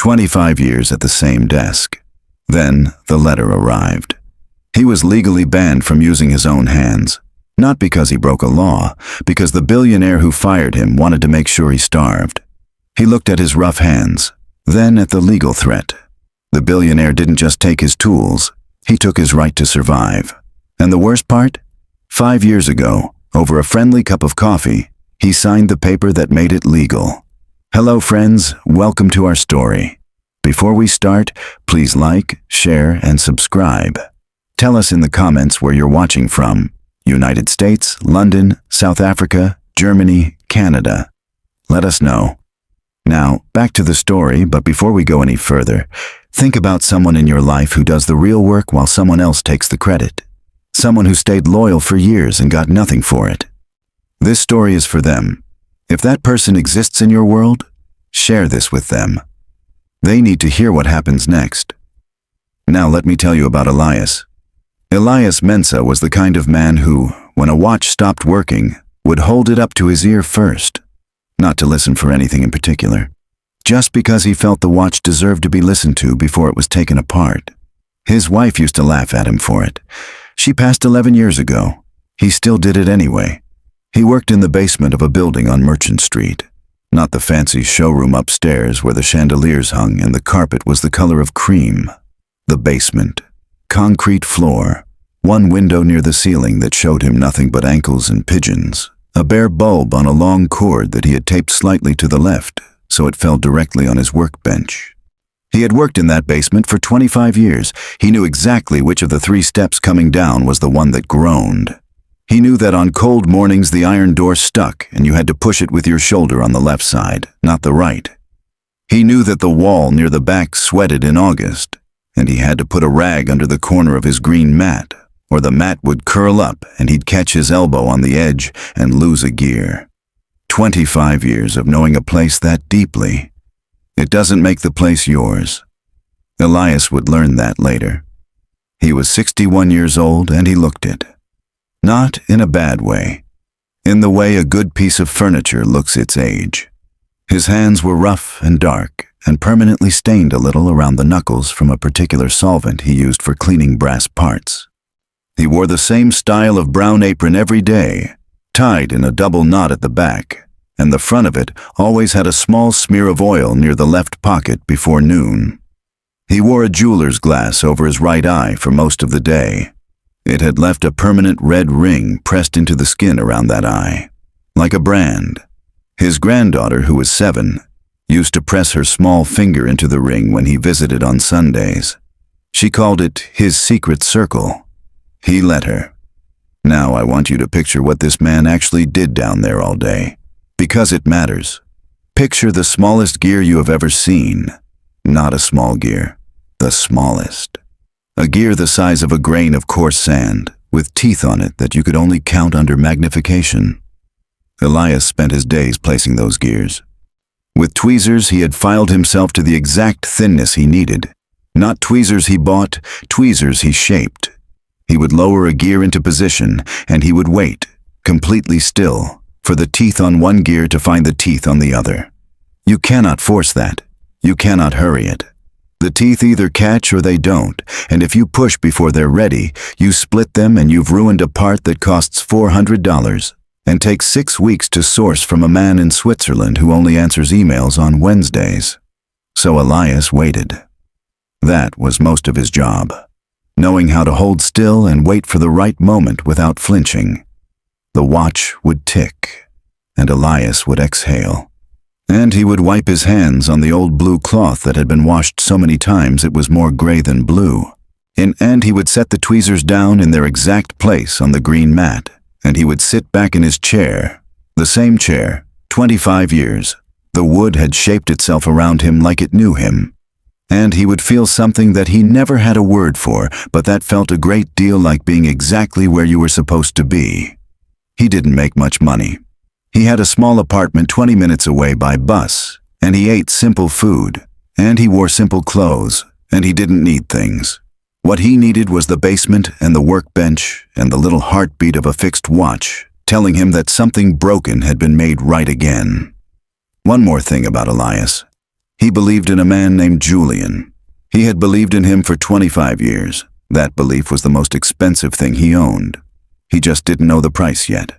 25 years at the same desk. Then the letter arrived. He was legally banned from using his own hands, not because he broke a law, because the billionaire who fired him wanted to make sure he starved. He looked at his rough hands, then at the legal threat. The billionaire didn't just take his tools, he took his right to survive. And the worst part? 5 years ago, over a friendly cup of coffee, he signed the paper that made it legal. Hello friends, welcome to our story. Before we start, please like, share, and subscribe. Tell us in the comments where you're watching from. United States, London, South Africa, Germany, Canada. Let us know. Now, back to the story, but before we go any further, think about someone in your life who does the real work while someone else takes the credit. Someone who stayed loyal for years and got nothing for it. This story is for them. If that person exists in your world, share this with them. They need to hear what happens next. Now let me tell you about Elias. Elias Mensah was the kind of man who, when a watch stopped working, would hold it up to his ear first, not to listen for anything in particular, just because he felt the watch deserved to be listened to before it was taken apart. His wife used to laugh at him for it. She passed 11 years ago. He still did it anyway. He worked in the basement of a building on Merchant Street, not the fancy showroom upstairs where the chandeliers hung and the carpet was the color of cream. The basement. Concrete floor, one window near the ceiling that showed him nothing but ankles and pigeons, a bare bulb on a long cord that he had taped slightly to the left so it fell directly on his workbench. He had worked in that basement for 25 years. He knew exactly which of the 3 steps coming down was the one that groaned. He knew that on cold mornings the iron door stuck and you had to push it with your shoulder on the left side, not the right. He knew that the wall near the back sweated in August, and he had to put a rag under the corner of his green mat, or the mat would curl up and he'd catch his elbow on the edge and lose a gear. 25 years of knowing a place that deeply. It doesn't make the place yours. Elias would learn that later. He was 61 years old and he looked it. Not in a bad way. In the way a good piece of furniture looks its age. His hands were rough and dark, and permanently stained a little around the knuckles from a particular solvent he used for cleaning brass parts. He wore the same style of brown apron every day, tied in a double knot at the back, and the front of it always had a small smear of oil near the left pocket before noon. He wore a jeweler's glass over his right eye for most of the day. It had left a permanent red ring pressed into the skin around that eye, like a brand. His granddaughter, who was 7, used to press her small finger into the ring when he visited on Sundays. She called it his secret circle. He let her. Now I want you to picture what this man actually did down there all day, because it matters. Picture the smallest gear you have ever seen. Not a small gear, the smallest. A gear the size of a grain of coarse sand, with teeth on it that you could only count under magnification. Elias spent his days placing those gears. With tweezers, he had filed himself to the exact thinness he needed. Not tweezers he bought, tweezers he shaped. He would lower a gear into position, and he would wait, completely still, for the teeth on one gear to find the teeth on the other. You cannot force that. You cannot hurry it. The teeth either catch or they don't, and if you push before they're ready, you split them and you've ruined a part that costs $400. And takes 6 weeks to source from a man in Switzerland who only answers emails on Wednesdays. So Elias waited. That was most of his job, knowing how to hold still and wait for the right moment without flinching. The watch would tick, and Elias would exhale. And he would wipe his hands on the old blue cloth that had been washed so many times it was more gray than blue. And he would set the tweezers down in their exact place on the green mat. And he would sit back in his chair, the same chair, 25 years. The wood had shaped itself around him like it knew him. And he would feel something that he never had a word for, but that felt a great deal like being exactly where you were supposed to be. He didn't make much money. He had a small apartment 20 minutes away by bus, and he ate simple food, and he wore simple clothes, and he didn't need things. What he needed was the basement and the workbench and the little heartbeat of a fixed watch, telling him that something broken had been made right again. One more thing about Elias. He believed in a man named Julian. He had believed in him for 25 years. That belief was the most expensive thing he owned. He just didn't know the price yet.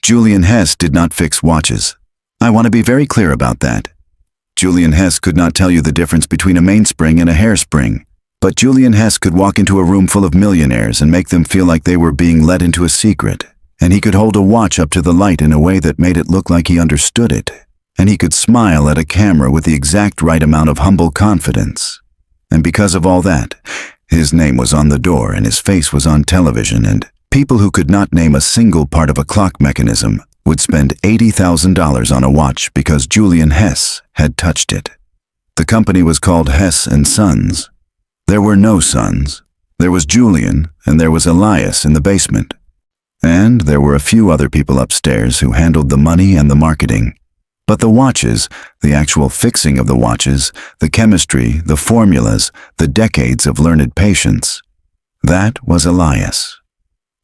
Julian Hess did not fix watches. I want to be very clear about that. Julian Hess could not tell you the difference between a mainspring and a hairspring. But Julian Hess could walk into a room full of millionaires and make them feel like they were being let into a secret. And he could hold a watch up to the light in a way that made it look like he understood it. And he could smile at a camera with the exact right amount of humble confidence. And because of all that, his name was on the door and his face was on television, and people who could not name a single part of a clock mechanism would spend $80,000 on a watch because Julian Hess had touched it. The company was called Hess & Sons. There were no sons. There was Julian and there was Elias in the basement. And there were a few other people upstairs who handled the money and the marketing. But the watches, the actual fixing of the watches, the chemistry, the formulas, the decades of learned patience, that was Elias.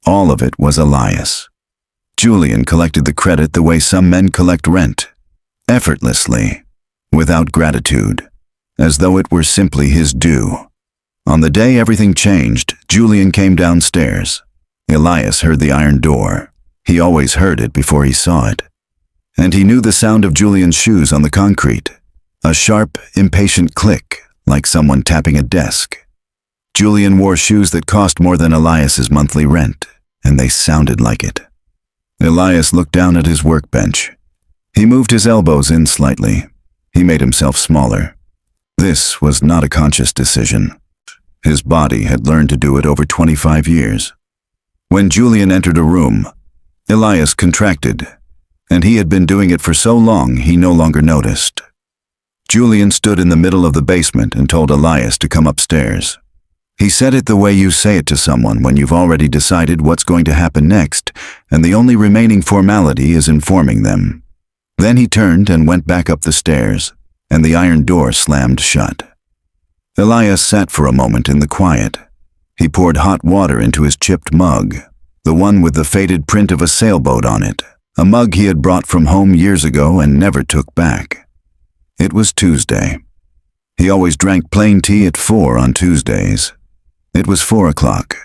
All of it was Elias. Julian collected the credit the way some men collect rent, effortlessly, without gratitude, as though it were simply his due. On the day everything changed, Julian came downstairs. Elias heard the iron door. He always heard it before he saw it. And he knew the sound of Julian's shoes on the concrete, a sharp, impatient click, like someone tapping a desk. Julian wore shoes that cost more than Elias's monthly rent, and they sounded like it. Elias looked down at his workbench. He moved his elbows in slightly. He made himself smaller. This was not a conscious decision. His body had learned to do it over 25 years. When Julian entered a room, Elias contracted, and he had been doing it for so long he no longer noticed. Julian stood in the middle of the basement and told Elias to come upstairs. He said it the way you say it to someone when you've already decided what's going to happen next, and the only remaining formality is informing them. Then he turned and went back up the stairs, and the iron door slammed shut. Elias sat for a moment in the quiet. He poured hot water into his chipped mug, the one with the faded print of a sailboat on it, a mug he had brought from home years ago and never took back. It was Tuesday. He always drank plain tea at 4 on Tuesdays. It was 4 o'clock.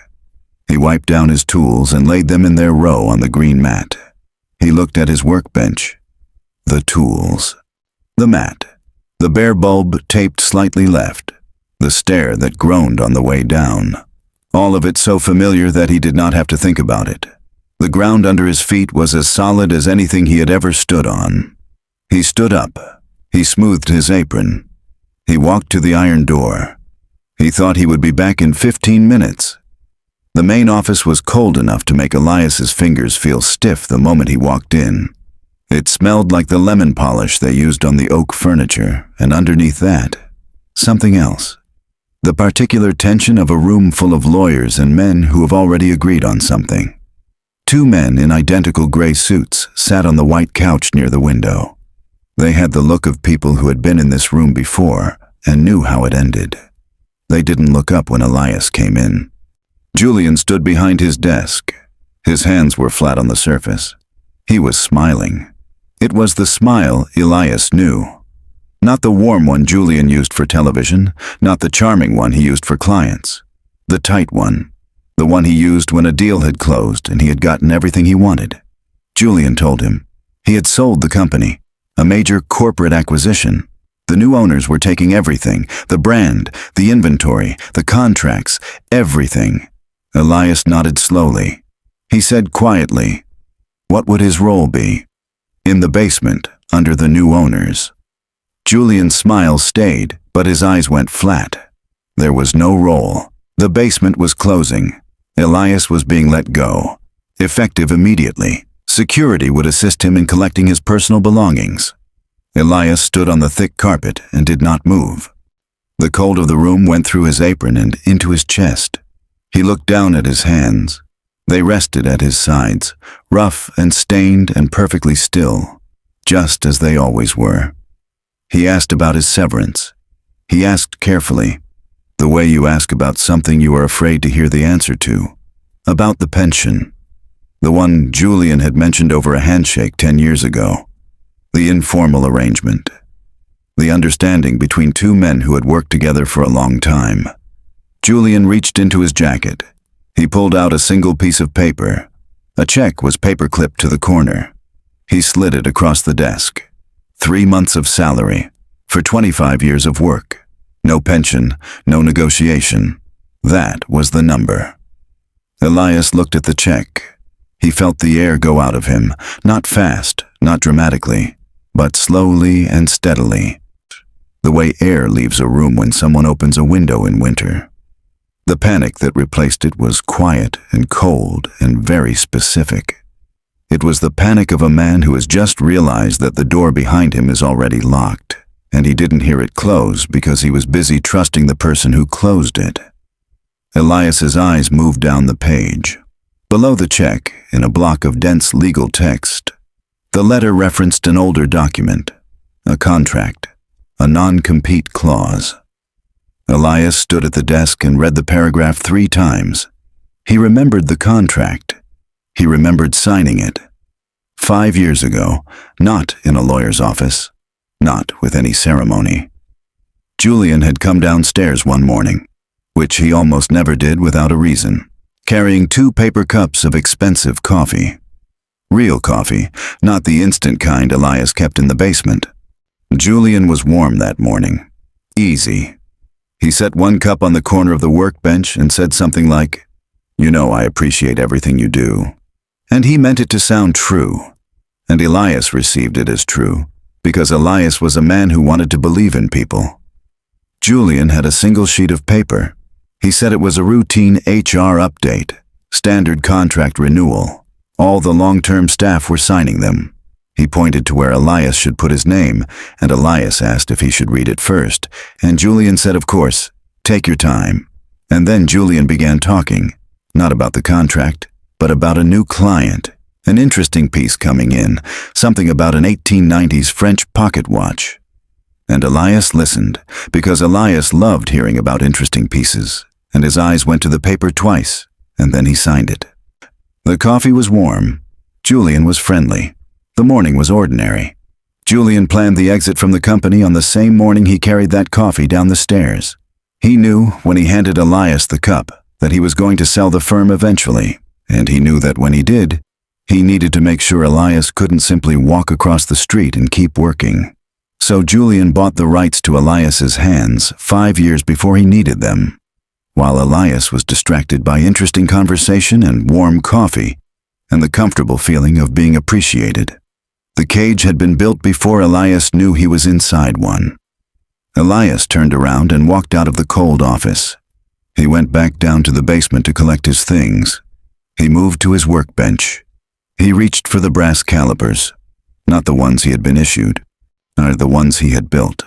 He wiped down his tools and laid them in their row on the green mat. He looked at his workbench. The tools. The mat. The bare bulb taped slightly left. The stair that groaned on the way down. All of it so familiar that he did not have to think about it. The ground under his feet was as solid as anything he had ever stood on. He stood up. He smoothed his apron. He walked to the iron door. He thought he would be back in 15 minutes. The main office was cold enough to make Elias's fingers feel stiff the moment he walked in. It smelled like the lemon polish they used on the oak furniture, and underneath that, something else. The particular tension of a room full of lawyers and men who have already agreed on something. 2 men in identical gray suits sat on the white couch near the window. They had the look of people who had been in this room before and knew how it ended. They didn't look up when Elias came in. Julian stood behind his desk. His hands were flat on the surface. He was smiling. It was the smile Elias knew. Not the warm one Julian used for television, not the charming one he used for clients. The tight one. The one he used when a deal had closed and he had gotten everything he wanted. Julian told him. He had sold the company. A major corporate acquisition. The new owners were taking everything, the brand, the inventory, the contracts, everything. Elias nodded slowly. He said quietly, what would his role be? In the basement, under the new owners. Julian's smile stayed, but his eyes went flat. There was no role. The basement was closing. Elias was being let go. Effective immediately. Security would assist him in collecting his personal belongings. Elias stood on the thick carpet and did not move. The cold of the room went through his apron and into his chest. He looked down at his hands. They rested at his sides, rough and stained and perfectly still, just as they always were. He asked about his severance. He asked carefully, the way you ask about something you are afraid to hear the answer to, about the pension. The one Julian had mentioned over a handshake 10 years ago. The informal arrangement. the understanding between two men who had worked together for a long time. Julian reached into his jacket. He pulled out a single piece of paper. A check was paper-clipped to the corner. He slid it across the desk. 3 months of salary for 25 years of work. No pension, no negotiation. That was the number. Elias looked at the check. He felt the air go out of him, not fast, not dramatically, but slowly and steadily. The way air leaves a room when someone opens a window in winter. The panic that replaced it was quiet and cold and very specific. It was the panic of a man who has just realized that the door behind him is already locked, and he didn't hear it close because he was busy trusting the person who closed it. Elias's eyes moved down the page. Below the check, in a block of dense legal text, the letter referenced an older document, a contract, a non-compete clause. Elias stood at the desk and read the paragraph 3 times. He remembered the contract. He remembered signing it. 5 years ago, not in a lawyer's office, not with any ceremony. Julian had come downstairs one morning, which he almost never did without a reason, carrying 2 paper cups of expensive coffee. Real coffee, not the instant kind Elias kept in the basement. Julian was warm that morning. Easy. He set 1 cup on the corner of the workbench and said something like, "You know I appreciate everything you do." And he meant it to sound true. And Elias received it as true, because Elias was a man who wanted to believe in people. Julian had a single sheet of paper. He said it was a routine HR update, standard contract renewal. All the long-term staff were signing them. He pointed to where Elias should put his name, and Elias asked if he should read it first, and Julian said, "Of course, take your time." And then Julian began talking, not about the contract, but about a new client, an interesting piece coming in, something about an 1890s French pocket watch. And Elias listened, because Elias loved hearing about interesting pieces, and his eyes went to the paper twice, and then he signed it. The coffee was warm. Julian was friendly. The morning was ordinary. Julian planned the exit from the company on the same morning he carried that coffee down the stairs. He knew, when he handed Elias the cup, that he was going to sell the firm eventually, and he knew that when he did, he needed to make sure Elias couldn't simply walk across the street and keep working. So Julian bought the rights to Elias's hands 5 years before he needed them. While Elias was distracted by interesting conversation and warm coffee, and the comfortable feeling of being appreciated. The cage had been built before Elias knew he was inside one. Elias turned around and walked out of the cold office. He went back down to the basement to collect his things. He moved to his workbench. He reached for the brass calipers, not the ones he had been issued, nor the ones he had built.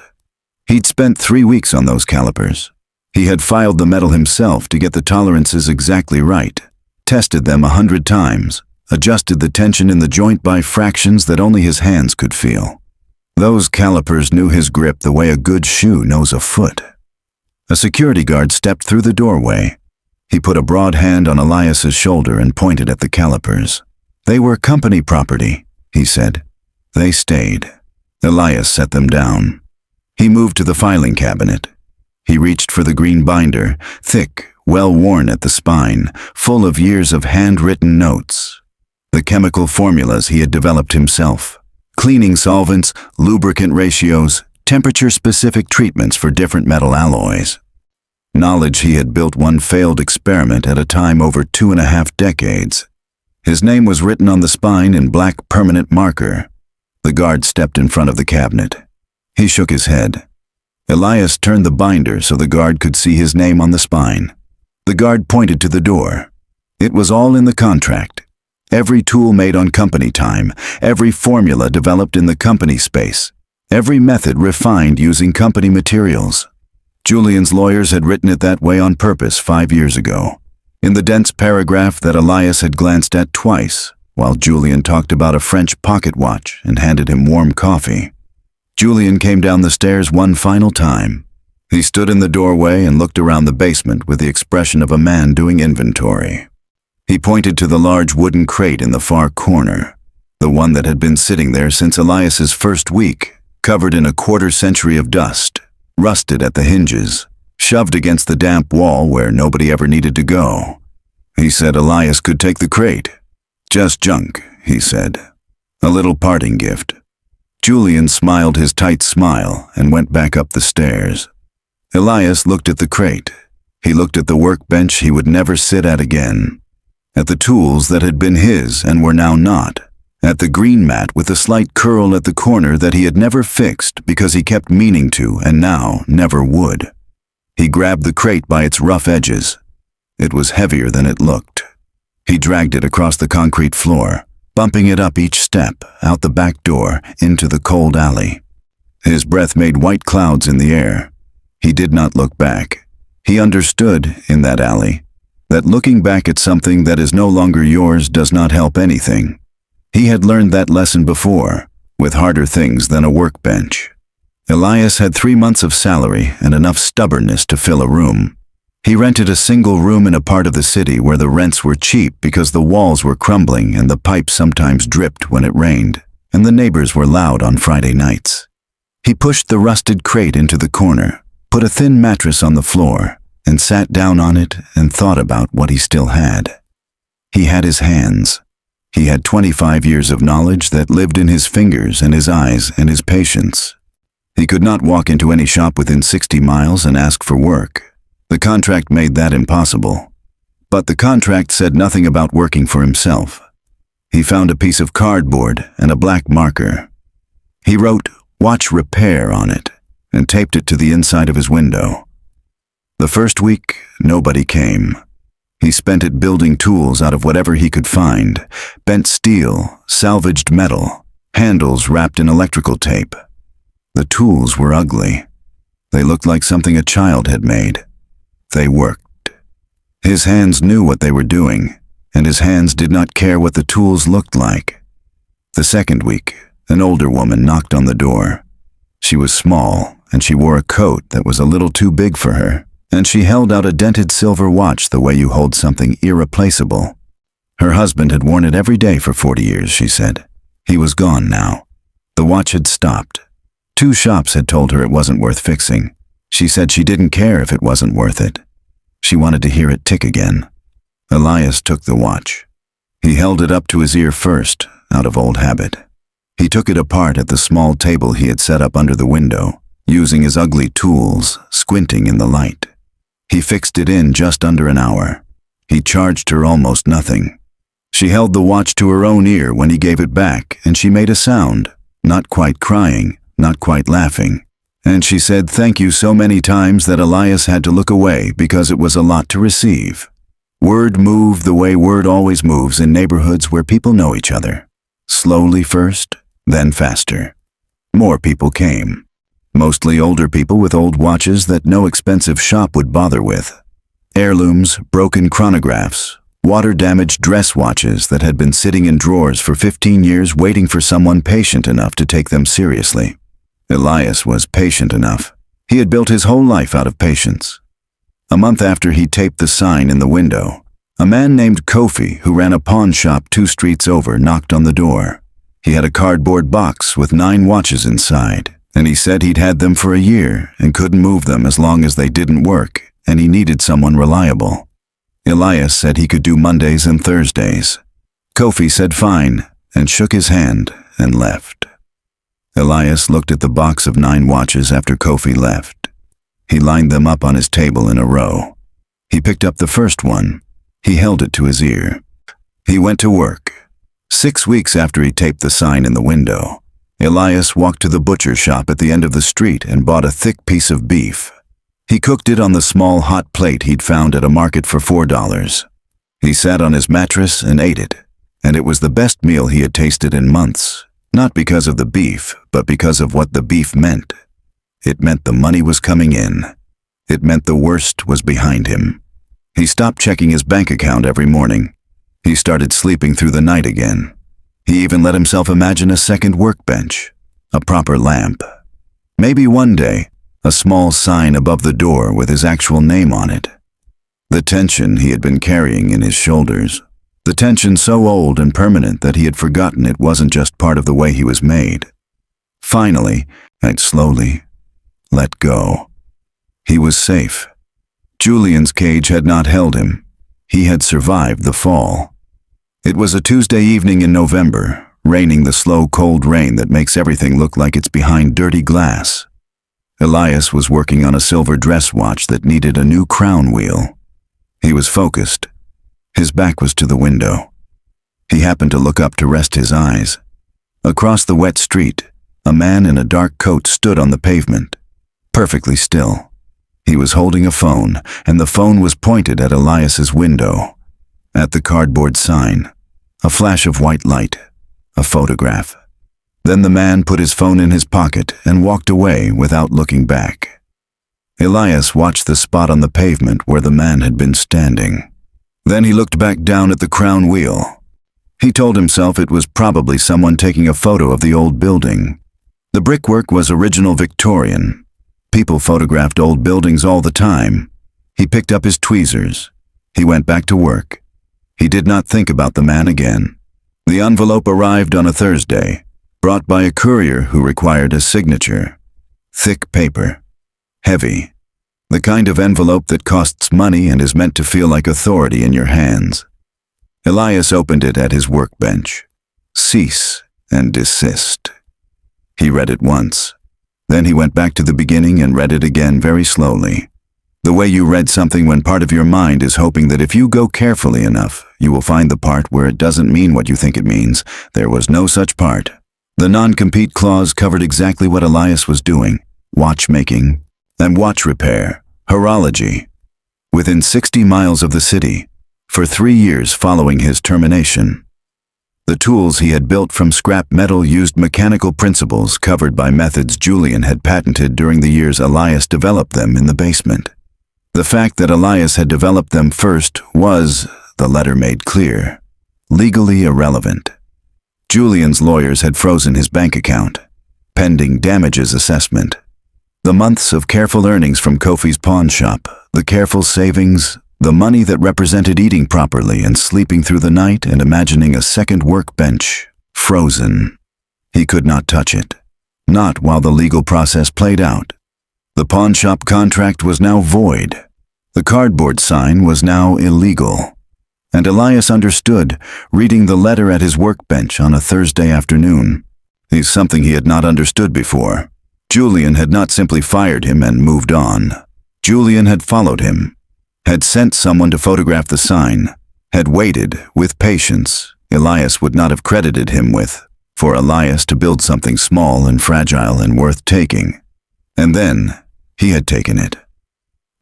He'd spent 3 weeks on those calipers. He had filed the metal himself to get the tolerances exactly right, tested them 100 times, adjusted the tension in the joint by fractions that only his hands could feel. Those calipers knew his grip the way a good shoe knows a foot. A security guard stepped through the doorway. He put a broad hand on Elias's shoulder and pointed at the calipers. "They were company property," he said. They stayed. Elias set them down. He moved to the filing cabinet. He reached for the green binder, thick, well-worn at the spine, full of years of handwritten notes. The chemical formulas he had developed himself. Cleaning solvents, lubricant ratios, temperature-specific treatments for different metal alloys. Knowledge he had built one failed experiment at a time over 2.5 decades. His name was written on the spine in black permanent marker. The guard stepped in front of the cabinet. He shook his head. Elias turned the binder so the guard could see his name on the spine. The guard pointed to the door. It was all in the contract. Every tool made on company time, every formula developed in the company space, every method refined using company materials. Julian's lawyers had written it that way on purpose 5 years ago, in the dense paragraph that Elias had glanced at twice, while Julian talked about a French pocket watch and handed him warm coffee. Julian came down the stairs one final time. He stood in the doorway and looked around the basement with the expression of a man doing inventory. He pointed to the large wooden crate in the far corner, the one that had been sitting there since Elias's first week, covered in a quarter-century of dust, rusted at the hinges, shoved against the damp wall where nobody ever needed to go. He said Elias could take the crate. "Just junk," he said. "A little parting gift." Julian smiled his tight smile and went back up the stairs. Elias looked at the crate. He looked at the workbench he would never sit at again, at the tools that had been his and were now not, at the green mat with the slight curl at the corner that he had never fixed because he kept meaning to and now never would. He grabbed the crate by its rough edges. It was heavier than it looked. He dragged it across the concrete floor, bumping it up each step, out the back door, into the cold alley. His breath made white clouds in the air. He did not look back. He understood, in that alley, that looking back at something that is no longer yours does not help anything. He had learned that lesson before, with harder things than a workbench. Elias had 3 months of salary and enough stubbornness to fill a room. He rented a single room in a part of the city where the rents were cheap because the walls were crumbling and the pipes sometimes dripped when it rained, and the neighbors were loud on Friday nights. He pushed the rusted crate into the corner, put a thin mattress on the floor, and sat down on it and thought about what he still had. He had his hands. He had 25 years of knowledge that lived in his fingers and his eyes and his patience. He could not walk into any shop within 60 miles and ask for work. The contract made that impossible. But the contract said nothing about working for himself. He found a piece of cardboard and a black marker. He wrote "Watch Repair" on it and taped it to the inside of his window. The first week, nobody came. He spent it building tools out of whatever he could find, bent steel, salvaged metal, handles wrapped in electrical tape. The tools were ugly. They looked like something a child had made. They worked. His hands knew what they were doing, and his hands did not care what the tools looked like. The second week, an older woman knocked on the door. She was small, and she wore a coat that was a little too big for her, and she held out a dented silver watch the way you hold something irreplaceable. Her husband had worn it every day for 40 years, she said. He was gone now. The watch had stopped. 2 shops had told her it wasn't worth fixing. She said she didn't care if it wasn't worth it. She wanted to hear it tick again. Elias took the watch. He held it up to his ear first, out of old habit. He took it apart at the small table he had set up under the window, using his ugly tools, squinting in the light. He fixed it in just under an hour. He charged her almost nothing. She held the watch to her own ear when he gave it back, and she made a sound, not quite crying, not quite laughing. And she said thank you so many times that Elias had to look away because it was a lot to receive. Word moved the way word always moves in neighborhoods where people know each other. Slowly first, then faster. More people came. Mostly older people with old watches that no expensive shop would bother with. Heirlooms, broken chronographs, water-damaged dress watches that had been sitting in drawers for 15 years waiting for someone patient enough to take them seriously. Elias was patient enough. He had built his whole life out of patience. A month after he taped the sign in the window, a man named Kofi, who ran a pawn shop 2 streets over, knocked on the door. He had a cardboard box with 9 watches inside, and he said he'd had them for a year and couldn't move them as long as they didn't work, and he needed someone reliable. Elias said he could do Mondays and Thursdays. Kofi said fine, and shook his hand and left. Elias looked at the box of 9 watches after Kofi left. He lined them up on his table in a row. He picked up the first one. He held it to his ear. He went to work. 6 weeks after he taped the sign in the window, Elias walked to the butcher shop at the end of the street and bought a thick piece of beef. He cooked it on the small hot plate he'd found at a market for $4. He sat on his mattress and ate it, and it was the best meal he had tasted in months, not because of the beef, but because of what the beef meant. It meant the money was coming in. It meant the worst was behind him. He stopped checking his bank account every morning. He started sleeping through the night again. He even let himself imagine a second workbench, a proper lamp. Maybe one day, a small sign above the door with his actual name on it. The tension he had been carrying in his shoulders. The tension so old and permanent that he had forgotten it wasn't just part of the way he was made. Finally, I'd slowly let go. He was safe. Julian's cage had not held him. He had survived the fall. It was a Tuesday evening in November, raining the slow, cold rain that makes everything look like it's behind dirty glass. Elias was working on a silver dress watch that needed a new crown wheel. He was focused. His back was to the window. He happened to look up to rest his eyes. Across the wet street, a man in a dark coat stood on the pavement, perfectly still. He was holding a phone, and the phone was pointed at Elias's window. At the cardboard sign, a flash of white light, a photograph. Then the man put his phone in his pocket and walked away without looking back. Elias watched the spot on the pavement where the man had been standing. Then he looked back down at the crown wheel. He told himself it was probably someone taking a photo of the old building. The brickwork was original Victorian. People photographed old buildings all the time. He picked up his tweezers. He went back to work. He did not think about the man again. The envelope arrived on a Thursday, brought by a courier who required a signature. Thick paper. Heavy. The kind of envelope that costs money and is meant to feel like authority in your hands. Elias opened it at his workbench. Cease and desist. He read it once. Then he went back to the beginning and read it again very slowly. The way you read something when part of your mind is hoping that if you go carefully enough, you will find the part where it doesn't mean what you think it means. There was no such part. The non-compete clause covered exactly what Elias was doing: watchmaking and watch repair, horology. Within 60 miles of the city, for 3 years following his termination. The tools he had built from scrap metal used mechanical principles covered by methods Julian had patented during the years Elias developed them in the basement. The fact that Elias had developed them first was, the letter made clear, legally irrelevant. Julian's lawyers had frozen his bank account, pending damages assessment. The months of careful earnings from Kofi's pawn shop, the careful savings, the money that represented eating properly and sleeping through the night and imagining a second workbench, frozen. He could not touch it. Not while the legal process played out. The pawn shop contract was now void. The cardboard sign was now illegal. And Elias understood, reading the letter at his workbench on a Thursday afternoon. It's something he had not understood before. Julian had not simply fired him and moved on. Julian had followed him. Had sent someone to photograph the sign, had waited, with patience, Elias would not have credited him with, for Elias to build something small and fragile and worth taking. And then, he had taken it.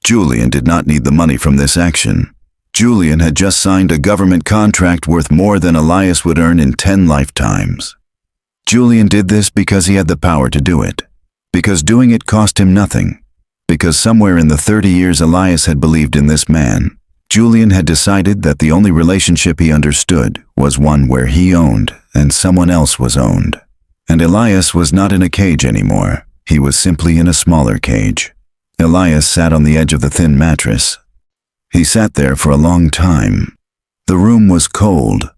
Julian did not need the money from this action. Julian had just signed a government contract worth more than Elias would earn in 10 lifetimes. Julian did this because he had the power to do it, because doing it cost him nothing. Because somewhere in the 30 years Elias had believed in this man, Julian had decided that the only relationship he understood was one where he owned and someone else was owned. And Elias was not in a cage anymore. He was simply in a smaller cage. Elias sat on the edge of the thin mattress. He sat there for a long time. The room was cold.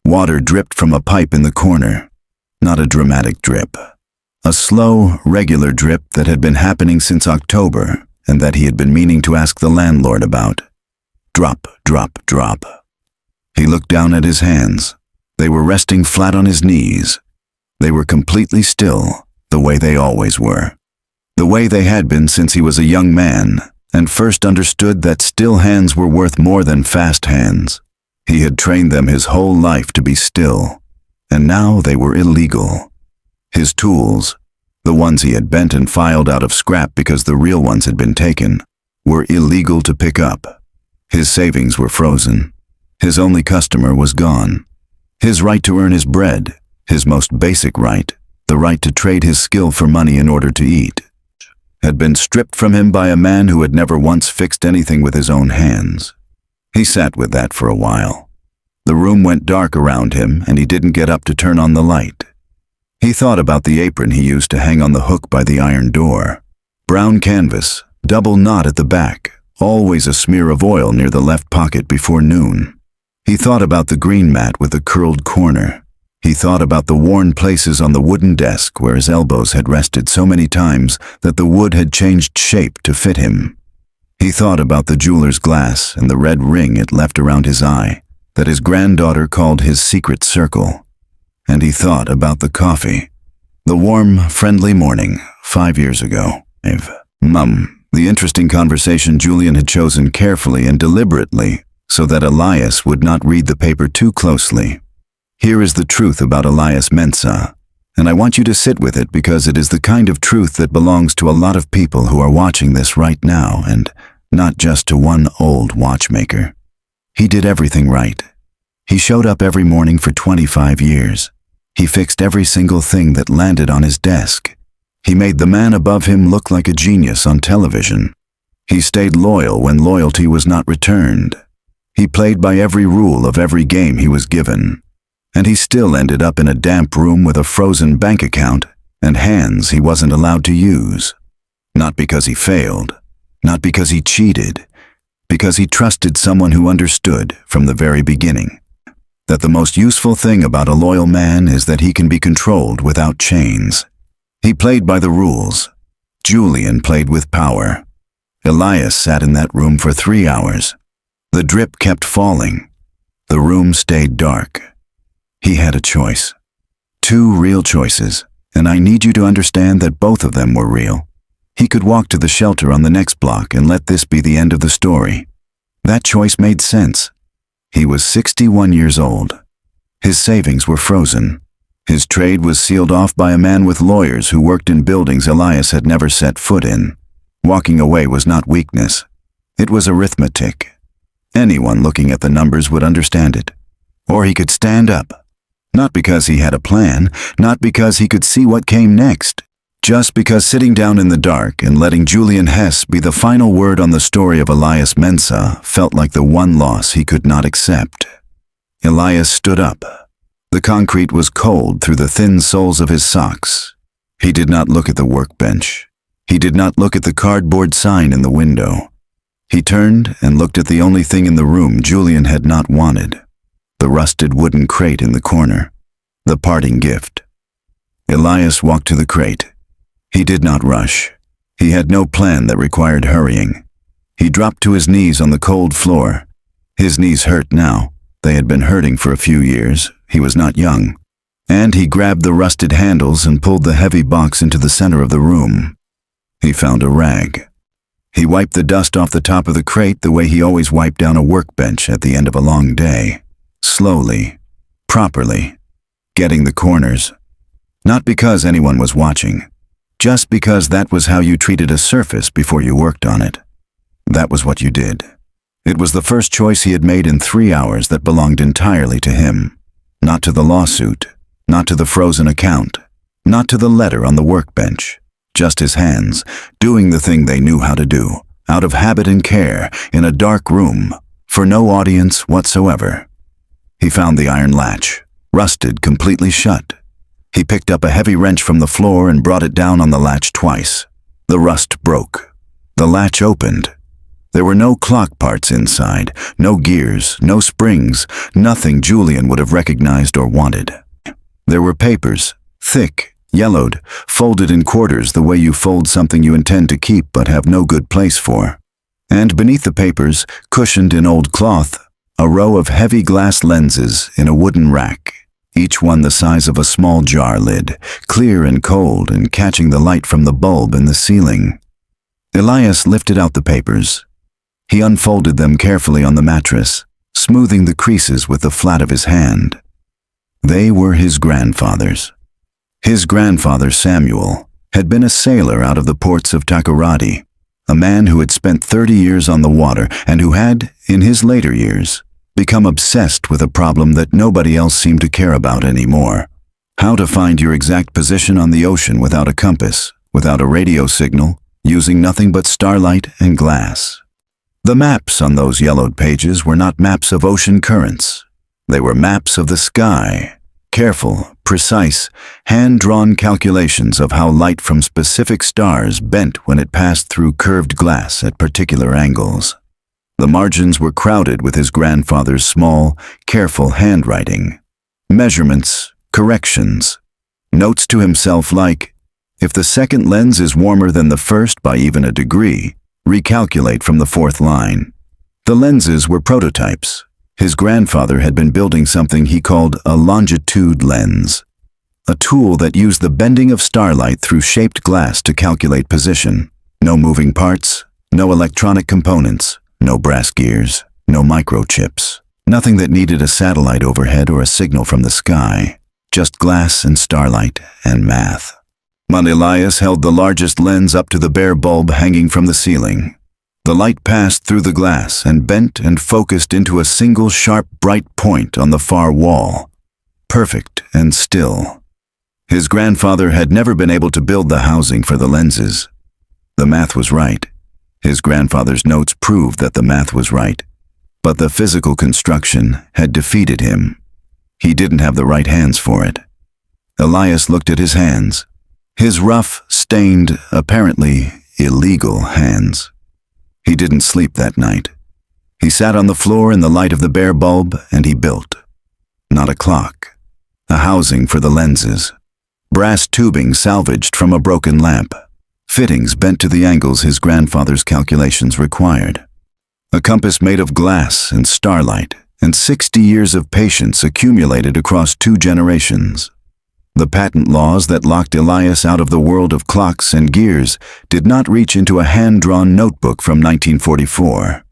Water dripped from a pipe in the corner. Not a dramatic drip. A slow, regular drip that had been happening since October and that he had been meaning to ask the landlord about. Drop, drop, drop. He looked down at his hands. They were resting flat on his knees. They were completely still, the way they always were. The way they had been since he was a young man, and first understood that still hands were worth more than fast hands. He had trained them his whole life to be still, and now they were illegal. His tools, the ones he had bent and filed out of scrap because the real ones had been taken, were illegal to pick up. His savings were frozen. His only customer was gone. His right to earn his bread, his most basic right, the right to trade his skill for money in order to eat, had been stripped from him by a man who had never once fixed anything with his own hands. He sat with that for a while. The room went dark around him and he didn't get up to turn on the light. He thought about the apron he used to hang on the hook by the iron door. Brown canvas, double knot at the back, always a smear of oil near the left pocket before noon. He thought about the green mat with the curled corner. He thought about the worn places on the wooden desk where his elbows had rested so many times that the wood had changed shape to fit him. He thought about the jeweler's glass and the red ring it left around his eye that his granddaughter called his secret circle. And he thought about the coffee, the warm, friendly morning 5 years ago. Mum, the interesting conversation Julian had chosen carefully and deliberately so that Elias would not read the paper too closely. Here is the truth about Elias Mensah, and I want you to sit with it because it is the kind of truth that belongs to a lot of people who are watching this right now and not just to one old watchmaker. He did everything right. He showed up every morning for 25 years. He fixed every single thing that landed on his desk. He made the man above him look like a genius on television. He stayed loyal when loyalty was not returned. He played by every rule of every game he was given. And he still ended up in a damp room with a frozen bank account and hands he wasn't allowed to use. Not because he failed, not because he cheated, because he trusted someone who understood from the very beginning that the most useful thing about a loyal man is that he can be controlled without chains. He played by the rules. Julian played with power. Elias sat in that room for 3 hours. The drip kept falling. The room stayed dark. He had a choice. 2 real choices, and I need you to understand that both of them were real. He could walk to the shelter on the next block and let this be the end of the story. That choice made sense. He was 61 years old. His savings were frozen. His trade was sealed off by a man with lawyers who worked in buildings Elias had never set foot in. Walking away was not weakness. It was arithmetic. Anyone looking at the numbers would understand it. Or he could stand up. Not because he had a plan, not because he could see what came next, just because sitting down in the dark and letting Julian Hess be the final word on the story of Elias Mensah felt like the one loss he could not accept. Elias stood up. The concrete was cold through the thin soles of his socks. He did not look at the workbench. He did not look at the cardboard sign in the window. He turned and looked at the only thing in the room Julian had not wanted. The rusted wooden crate in the corner. The parting gift. Elias walked to the crate. He did not rush. He had no plan that required hurrying. He dropped to his knees on the cold floor. His knees hurt now. They had been hurting for a few years. He was not young. And he grabbed the rusted handles and pulled the heavy box into the center of the room. He found a rag. He wiped the dust off the top of the crate the way he always wiped down a workbench at the end of a long day. Slowly, properly, getting the corners. Not because anyone was watching, just because that was how you treated a surface before you worked on it. That was what you did. It was the first choice he had made in 3 hours that belonged entirely to him. Not to the lawsuit, not to the frozen account, not to the letter on the workbench. Just his hands, doing the thing they knew how to do, out of habit and care, in a dark room, for no audience whatsoever. He found the iron latch, rusted completely shut. He picked up a heavy wrench from the floor and brought it down on the latch twice. The rust broke. The latch opened. There were no clock parts inside, no gears, no springs, nothing Julian would have recognized or wanted. There were papers, thick, yellowed, folded in quarters the way you fold something you intend to keep but have no good place for. And beneath the papers, cushioned in old cloth, a row of heavy glass lenses in a wooden rack, each one the size of a small jar lid, clear and cold and catching the light from the bulb in the ceiling. Elias lifted out the papers. He unfolded them carefully on the mattress, smoothing the creases with the flat of his hand. They were his grandfather's. His grandfather, Samuel, had been a sailor out of the ports of Takoradi, a man who had spent 30 years on the water and who had, in his later years, become obsessed with a problem that nobody else seemed to care about anymore. How to find your exact position on the ocean without a compass, without a radio signal, using nothing but starlight and glass. The maps on those yellowed pages were not maps of ocean currents. They were maps of the sky. Careful, precise, hand-drawn calculations of how light from specific stars bent when it passed through curved glass at particular angles. The margins were crowded with his grandfather's small, careful handwriting. Measurements, corrections. Notes to himself like, if the second lens is warmer than the first by even a degree, recalculate from the fourth line. The lenses were prototypes. His grandfather had been building something he called a longitude lens, a tool that used the bending of starlight through shaped glass to calculate position. No moving parts, no electronic components, no brass gears, no microchips. Nothing that needed a satellite overhead or a signal from the sky. Just glass and starlight and math. Elias held the largest lens up to the bare bulb hanging from the ceiling. The light passed through the glass and bent and focused into a single sharp, bright point on the far wall. Perfect and still. His grandfather had never been able to build the housing for the lenses. The math was right. His grandfather's notes proved that the math was right. But the physical construction had defeated him. He didn't have the right hands for it. Elias looked at his hands. His rough, stained, apparently illegal hands. He didn't sleep that night. He sat on the floor in the light of the bare bulb and he built. Not a clock. A housing for the lenses. Brass tubing salvaged from a broken lamp. Fittings bent to the angles his grandfather's calculations required. A compass made of glass and starlight, and 60 years of patience accumulated across 2 generations. The patent laws that locked Elias out of the world of clocks and gears did not reach into a hand-drawn notebook from 1944.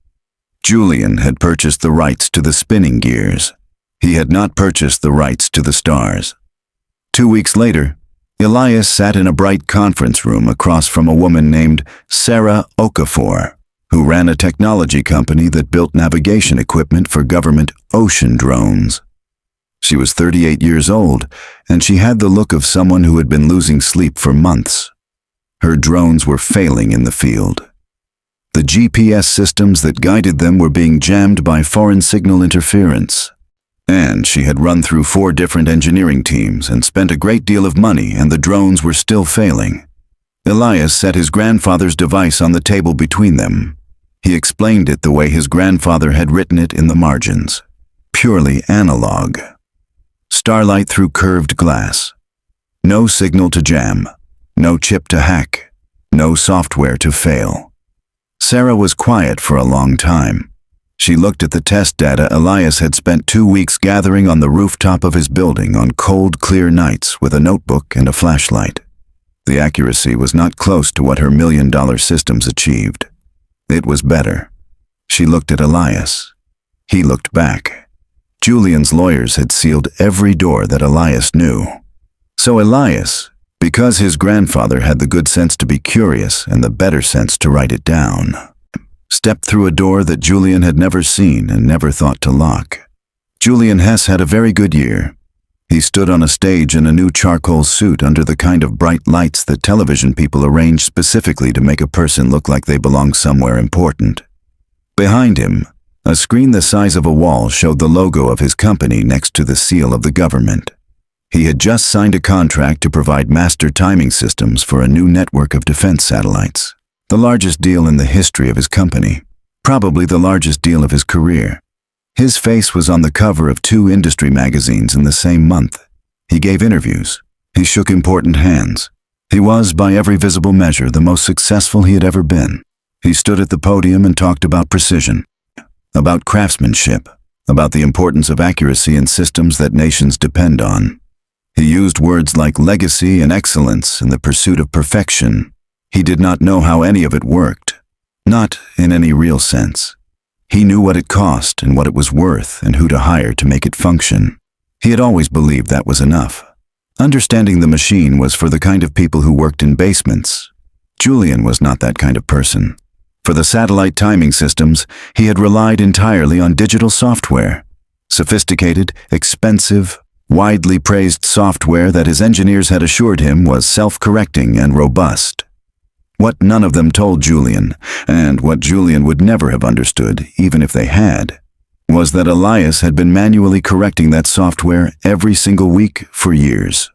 Julian had purchased the rights to the spinning gears. He had not purchased the rights to the stars. 2 weeks later, Elias sat in a bright conference room across from a woman named Sarah Okafor, who ran a technology company that built navigation equipment for government ocean drones. She was 38 years old, and she had the look of someone who had been losing sleep for months. Her drones were failing in the field. The GPS systems that guided them were being jammed by foreign signal interference. And she had run through 4 different engineering teams and spent a great deal of money, and the drones were still failing. Elias set his grandfather's device on the table between them. He explained it the way his grandfather had written it in the margins. Purely analog. Starlight through curved glass. No signal to jam. No chip to hack. No software to fail. Sarah was quiet for a long time. She looked at the test data Elias had spent 2 weeks gathering on the rooftop of his building on cold, clear nights with a notebook and a flashlight. The accuracy was not close to what her $1 million systems achieved. It was better. She looked at Elias. He looked back. Julian's lawyers had sealed every door that Elias knew. So Elias, because his grandfather had the good sense to be curious and the better sense to write it down, stepped through a door that Julian had never seen and never thought to lock. Julian Hess had a very good year. He stood on a stage in a new charcoal suit under the kind of bright lights that television people arrange specifically to make a person look like they belong somewhere important. Behind him, a screen the size of a wall showed the logo of his company next to the seal of the government. He had just signed a contract to provide master timing systems for a new network of defense satellites. The largest deal in the history of his company, probably the largest deal of his career. His face was on the cover of 2 industry magazines in the same month. He gave interviews. He shook important hands. He was, by every visible measure, the most successful he had ever been. He stood at the podium and talked about precision, about craftsmanship, about the importance of accuracy in systems that nations depend on. He used words like legacy and excellence and the pursuit of perfection. He did not know how any of it worked, not in any real sense. He knew what it cost and what it was worth and who to hire to make it function. He had always believed that was enough. Understanding the machine was for the kind of people who worked in basements. Julian was not that kind of person. For the satellite timing systems, he had relied entirely on digital software. Sophisticated, expensive, widely praised software that his engineers had assured him was self-correcting and robust. What none of them told Julian, and what Julian would never have understood, even if they had, was that Elias had been manually correcting that software every single week for years.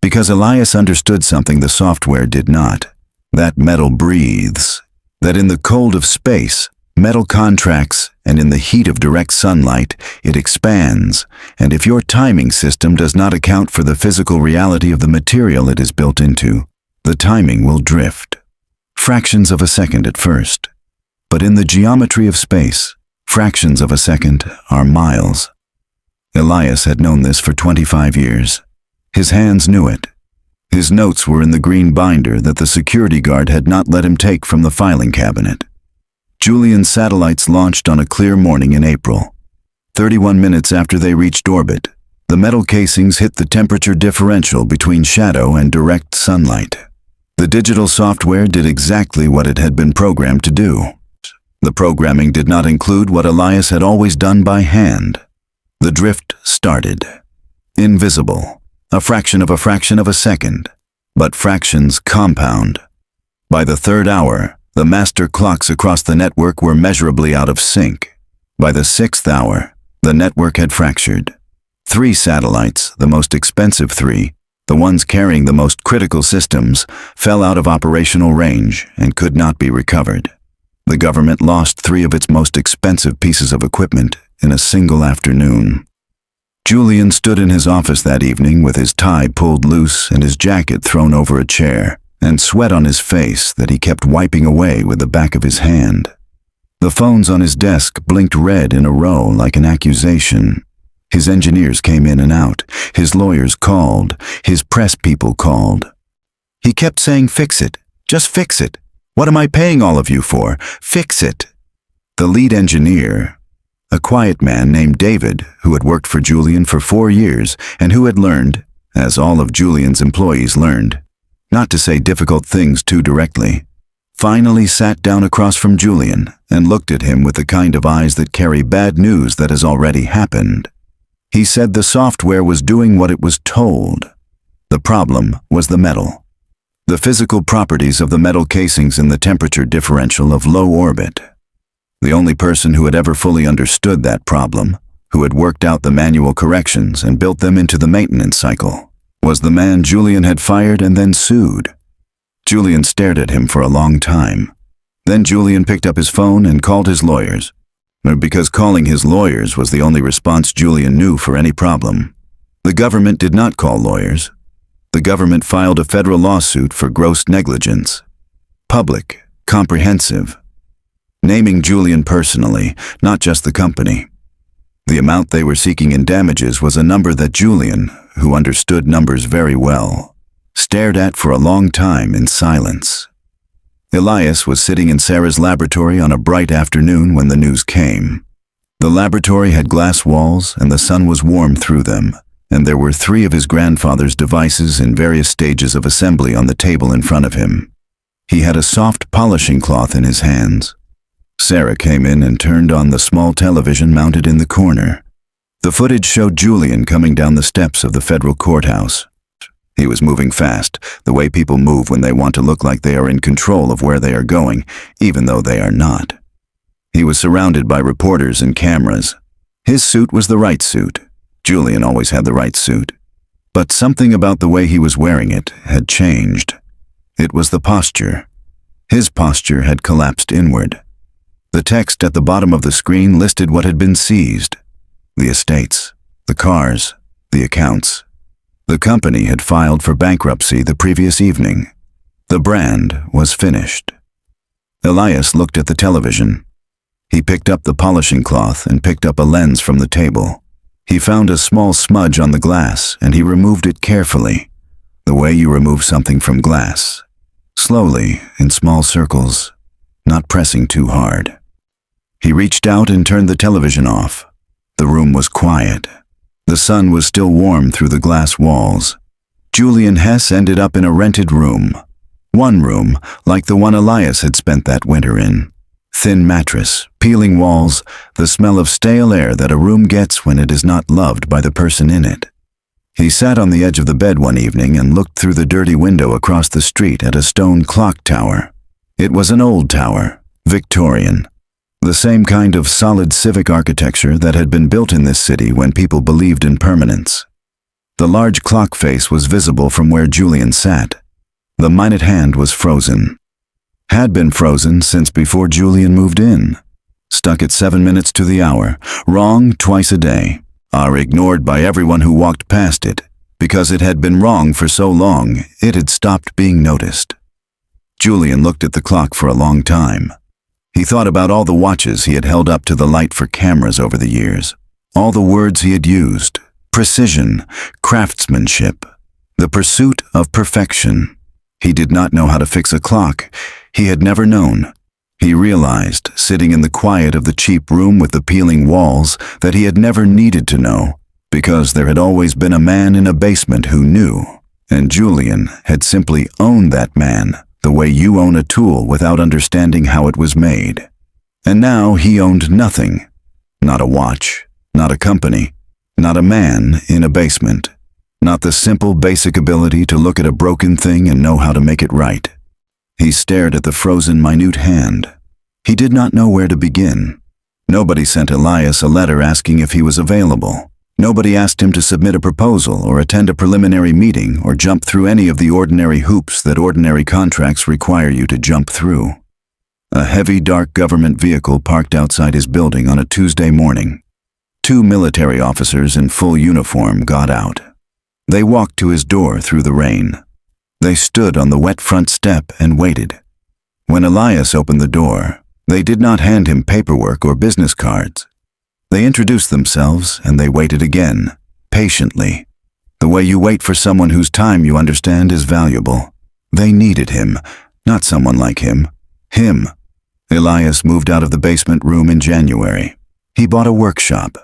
Because Elias understood something the software did not. That metal breathes. That in the cold of space, Metal contracts, and in the heat of direct sunlight, it expands, and if your timing system does not account for the physical reality of the material it is built into, the timing will drift. Fractions of a second at first. But in the geometry of space, fractions of a second are miles. Elias had known this for 25 years. His hands knew it. His notes were in the green binder that the security guard had not let him take from the filing cabinet. Julian's satellites launched on a clear morning in April. 31 minutes after they reached orbit, the metal casings hit the temperature differential between shadow and direct sunlight. The digital software did exactly what it had been programmed to do. The programming did not include what Elias had always done by hand. The drift started. Invisible. A fraction of a second. But fractions compound. By the third hour, the master clocks across the network were measurably out of sync. By the sixth hour, the network had fractured. 3 satellites, the most expensive 3, the ones carrying the most critical systems, fell out of operational range and could not be recovered. The government lost 3 of its most expensive pieces of equipment in a single afternoon. Julian stood in his office that evening with his tie pulled loose and his jacket thrown over a chair, and sweat on his face that he kept wiping away with the back of his hand. The phones on his desk blinked red in a row like an accusation. His engineers came in and out. His lawyers called. His press people called. He kept saying, "Fix it. Just fix it. What am I paying all of you for? Fix it." The lead engineer, a quiet man named David, who had worked for Julian for 4 years and who had learned, as all of Julian's employees learned, not to say difficult things too directly, finally sat down across from Julian and looked at him with the kind of eyes that carry bad news that has already happened. He said the software was doing what it was told. The problem was the metal. The physical properties of the metal casings in the temperature differential of low orbit. The only person who had ever fully understood that problem, who had worked out the manual corrections and built them into the maintenance cycle, was the man Julian had fired and then sued. Julian stared at him for a long time. Then Julian picked up his phone and called his lawyers, because calling his lawyers was the only response Julian knew for any problem. The government did not call lawyers. The government filed a federal lawsuit for gross negligence. Public, comprehensive. Naming Julian personally, not just the company. The amount they were seeking in damages was a number that Julian, who understood numbers very well, stared at for a long time in silence. Elias was sitting in Sarah's laboratory on a bright afternoon when the news came. The laboratory had glass walls and the sun was warm through them, and there were 3 of his grandfather's devices in various stages of assembly on the table in front of him. He had a soft polishing cloth in his hands. Sarah came in and turned on the small television mounted in the corner. The footage showed Julian coming down the steps of the federal courthouse. He was moving fast, the way people move when they want to look like they are in control of where they are going, even though they are not. He was surrounded by reporters and cameras. His suit was the right suit. Julian always had the right suit. But something about the way he was wearing it had changed. It was the posture. His posture had collapsed inward. The text at the bottom of the screen listed what had been seized. The estates, the cars, the accounts. The company had filed for bankruptcy the previous evening. The brand was finished. Elias looked at the television. He picked up the polishing cloth and picked up a lens from the table. He found a small smudge on the glass and he removed it carefully, the way you remove something from glass. Slowly, in small circles, not pressing too hard. He reached out and turned the television off. The room was quiet. The sun was still warm through the glass walls. Julian Hess ended up in a rented room. One room, like the one Elias had spent that winter in. Thin mattress, peeling walls, the smell of stale air that a room gets when it is not loved by the person in it. He sat on the edge of the bed one evening and looked through the dirty window across the street at a stone clock tower. It was an old tower, Victorian. The same kind of solid civic architecture that had been built in this city when people believed in permanence. The large clock face was visible from where Julian sat. The minute hand was frozen. Had been frozen since before Julian moved in. stuck at 7 minutes to the hour, wrong twice a day, are ignored by everyone who walked past it, because it had been wrong for so long it had stopped being noticed. Julian looked at the clock for a long time. He thought about all the watches he had held up to the light for cameras over the years, all the words he had used, precision, craftsmanship, the pursuit of perfection. He did not know how to fix a clock. He had never known. He realized, sitting in the quiet of the cheap room with the peeling walls, that he had never needed to know, because there had always been a man in a basement who knew, and Julian had simply owned that man the way you own a tool without understanding how it was made. And now he owned nothing. Not a watch, not a company, not a man in a basement, not the simple basic ability to look at a broken thing and know how to make it right. He stared at the frozen minute hand. He did not know where to begin. Nobody sent Elias a letter asking if he was available. Nobody asked him to submit a proposal or attend a preliminary meeting or jump through any of the ordinary hoops that ordinary contracts require you to jump through. A heavy, dark government vehicle parked outside his building on a Tuesday morning. 2 military officers in full uniform got out. They walked to his door through the rain. They stood on the wet front step and waited. When Elias opened the door, they did not hand him paperwork or business cards. They introduced themselves and they waited again, patiently, the way you wait for someone whose time you understand is valuable. They needed him, not someone like him. Him. Elias moved out of the basement room in January. He bought a workshop.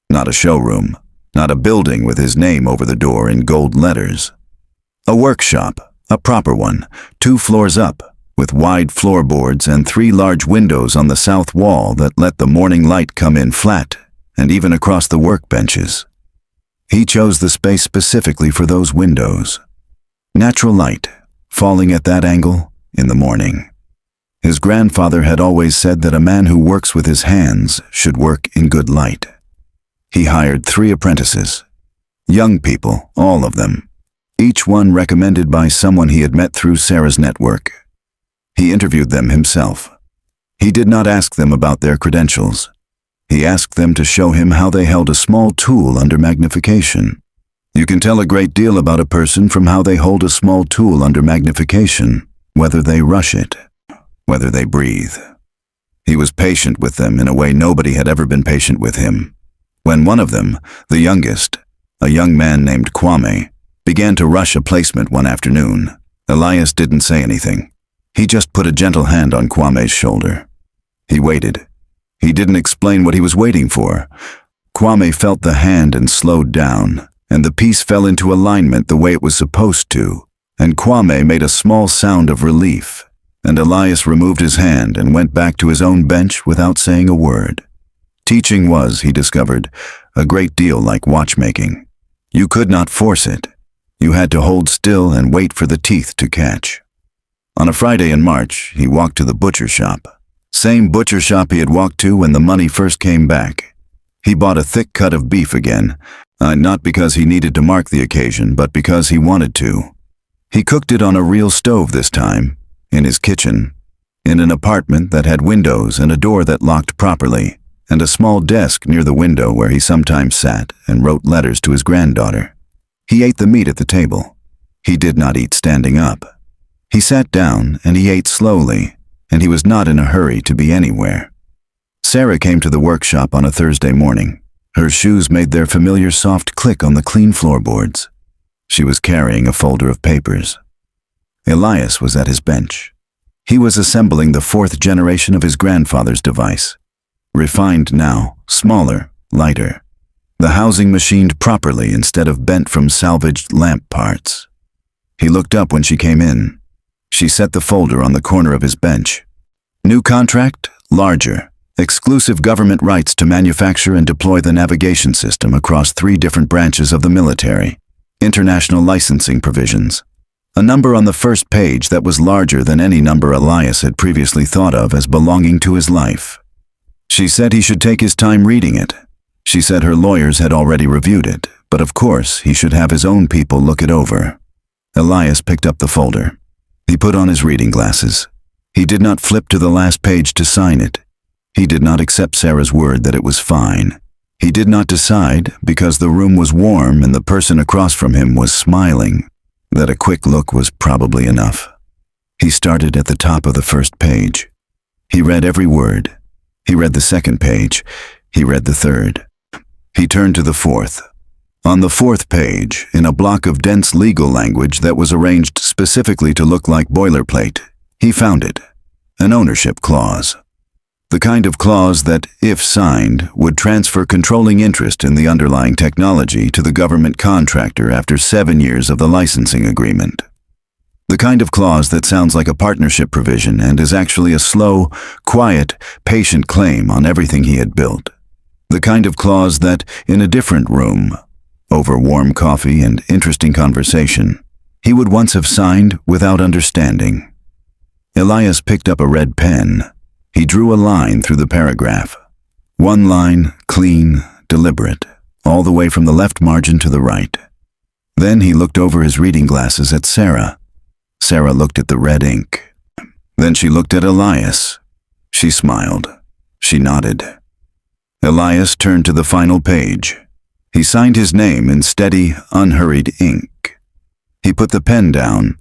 Not a showroom, not a building with his name over the door in gold letters. A workshop, a proper one, 2 floors up, with wide floorboards and 3 large windows on the south wall that let the morning light come in flat and even across the workbenches. He chose the space specifically for those windows. Natural light, falling at that angle in the morning. His grandfather had always said that a man who works with his hands should work in good light. He hired 3 apprentices. Young people, all of them. Each one recommended by someone he had met through Sarah's network. He interviewed them himself. He did not ask them about their credentials. He asked them to show him how they held a small tool under magnification. You can tell a great deal about a person from how they hold a small tool under magnification, whether they rush it, whether they breathe. He was patient with them in a way nobody had ever been patient with him. When one of them, the youngest, a young man named Kwame, began to rush a placement one afternoon, Elias didn't say anything. He just put a gentle hand on Kwame's shoulder. He waited. He didn't explain what he was waiting for. Kwame felt the hand and slowed down, and the piece fell into alignment the way it was supposed to, and Kwame made a small sound of relief, and Elias removed his hand and went back to his own bench without saying a word. Teaching was, he discovered, a great deal like watchmaking. You could not force it. You had to hold still and wait for the teeth to catch. On a Friday in March, he walked to the butcher shop. Same butcher shop he had walked to when the money first came back. He bought a thick cut of beef again, not because he needed to mark the occasion, but because he wanted to. He cooked it on a real stove this time, in his kitchen, in an apartment that had windows and a door that locked properly, and a small desk near the window where he sometimes sat and wrote letters to his granddaughter. He ate the meat at the table. He did not eat standing up. He sat down and he ate slowly, and he was not in a hurry to be anywhere. Sarah came to the workshop on a Thursday morning. Her shoes made their familiar soft click on the clean floorboards. She was carrying a folder of papers. Elias was at his bench. He was assembling the 4th generation of his grandfather's device. Refined now, smaller, lighter. The housing machined properly instead of bent from salvaged lamp parts. He looked up when she came in. She set the folder on the corner of his bench. New contract, larger. Exclusive government rights to manufacture and deploy the navigation system across 3 different branches of the military. International licensing provisions. A number on the first page that was larger than any number Elias had previously thought of as belonging to his life. She said he should take his time reading it. She said her lawyers had already reviewed it, but of course he should have his own people look it over. Elias picked up the folder. He put on his reading glasses. He did not flip to the last page to sign it. He did not accept Sarah's word that it was fine. He did not decide, because the room was warm and the person across from him was smiling, that a quick look was probably enough. He started at the top of the first page. He read every word. He read the second page. He read the third. He turned to the fourth. On the fourth page, in a block of dense legal language that was arranged specifically to look like boilerplate, he found it, an ownership clause. The kind of clause that, if signed, would transfer controlling interest in the underlying technology to the government contractor after 7 years of the licensing agreement. The kind of clause that sounds like a partnership provision and is actually a slow, quiet, patient claim on everything he had built. The kind of clause that, in a different room, over warm coffee and interesting conversation, he would once have signed without understanding. Elias picked up a red pen. He drew a line through the paragraph. One line, clean, deliberate, all the way from the left margin to the right. Then he looked over his reading glasses at Sarah. Sarah looked at the red ink. Then she looked at Elias. She smiled. She nodded. Elias turned to the final page. He signed his name in steady, unhurried ink. He put the pen down.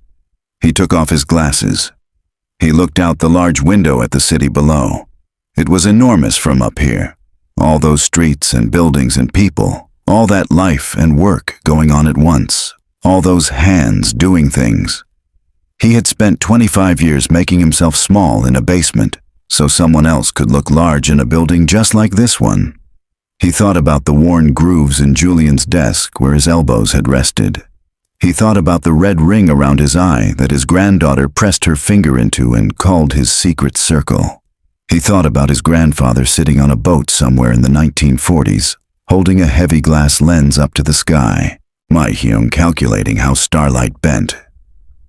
He took off his glasses. He looked out the large window at the city below. It was enormous from up here. All those streets and buildings and people, all that life and work going on at once, all those hands doing things. He had spent 25 years making himself small in a basement, so someone else could look large in a building just like this one. He thought about the worn grooves in Julian's desk where his elbows had rested. He thought about the red ring around his eye that his granddaughter pressed her finger into and called his secret circle. He thought about his grandfather sitting on a boat somewhere in the 1940s, holding a heavy glass lens up to the sky, Maihyung calculating how starlight bent.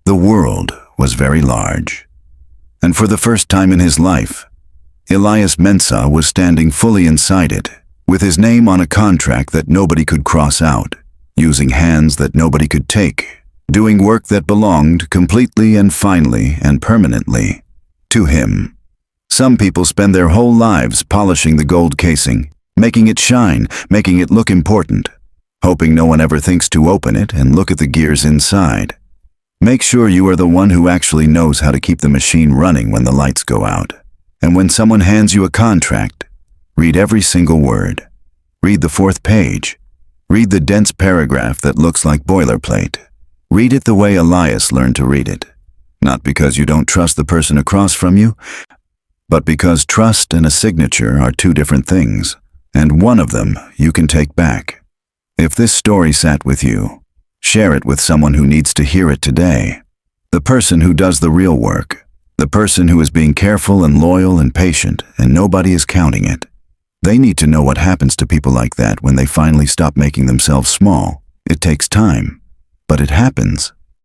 The world was very large. And for the first time in his life, Elias Mensah was standing fully inside it, with his name on a contract that nobody could cross out, using hands that nobody could take, doing work that belonged completely and finally and permanently to him. Some people spend their whole lives polishing the gold casing, making it shine, making it look important, hoping no one ever thinks to open it and look at the gears inside. Make sure you are the one who actually knows how to keep the machine running when the lights go out. And when someone hands you a contract, read every single word. Read the fourth page. Read the dense paragraph that looks like boilerplate. Read it the way Elias learned to read it. Not because you don't trust the person across from you, but because trust and a signature are two different things, and one of them you can take back. If this story sat with you, share it with someone who needs to hear it today. The person who does the real work. The person who is being careful and loyal and patient, and nobody is counting it. They need to know what happens to people like that when they finally stop making themselves small. It takes time, but it happens.